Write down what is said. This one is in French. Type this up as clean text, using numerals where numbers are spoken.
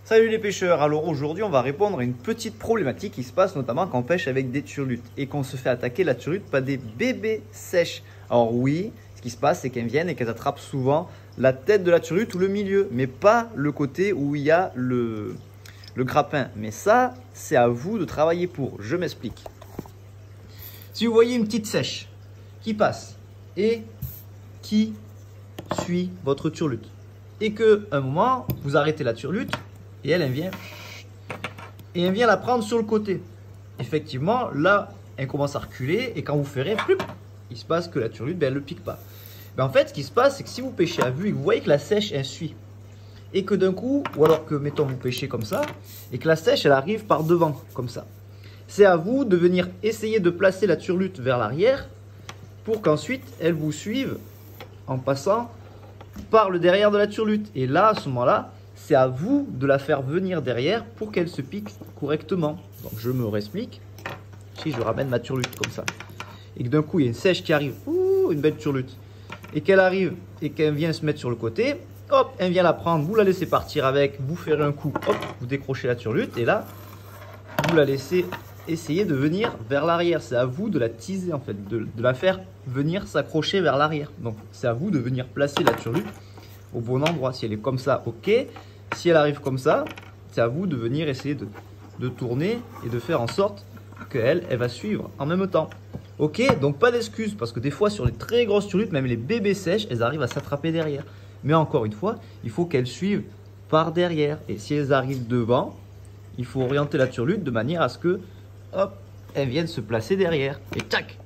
Salut les pêcheurs, alors aujourd'hui on va répondre à une petite problématique qui se passe notamment quand on pêche avec des turlutes et qu'on se fait attaquer la turlute par des bébés sèches. Alors oui, ce qui se passe c'est qu'elles viennent et qu'elles attrapent souvent la tête de la turlute ou le milieu, mais pas le côté où il y a le grappin. Mais ça, c'est à vous de travailler pour, je m'explique. Si vous voyez une petite sèche qui passe et qui suit votre turlute et qu'à un moment vous arrêtez la turlute, et elle vient la prendre sur le côté. Effectivement, là, elle commence à reculer et quand vous ferez, il se passe que la turlute, elle ne le pique pas. Mais en fait, ce qui se passe, c'est que si vous pêchez à vue et que vous voyez que la sèche, elle suit, et que d'un coup, ou alors que, mettons, vous pêchez comme ça, et que la sèche, elle arrive par devant, comme ça. C'est à vous de venir essayer de placer la turlute vers l'arrière pour qu'ensuite, elle vous suive en passant par le derrière de la turlute. Et là, à ce moment-là, c'est à vous de la faire venir derrière pour qu'elle se pique correctement. Donc je me réexplique. Si je ramène ma turlute comme ça et que d'un coup il y a une sèche qui arrive, une belle turlute, et qu'elle arrive et qu'elle vient se mettre sur le côté, hop, elle vient la prendre, vous la laissez partir avec, vous ferez un coup, hop, vous décrochez la turlute et là vous la laissez essayer de venir vers l'arrière. C'est à vous de la teaser en fait, de la faire venir s'accrocher vers l'arrière. Donc c'est à vous de venir placer la turlute au bon endroit. Si elle est comme ça, ok. Si elle arrive comme ça, c'est à vous de venir essayer de tourner et de faire en sorte qu'elle va suivre en même temps. Ok, donc pas d'excuses parce que des fois sur les très grosses turlutes, même les bébés sèches, elles arrivent à s'attraper derrière. Mais encore une fois, il faut qu'elles suivent par derrière. Et si elles arrivent devant, il faut orienter la turlute de manière à ce que, hop, elles viennent se placer derrière. Et tac!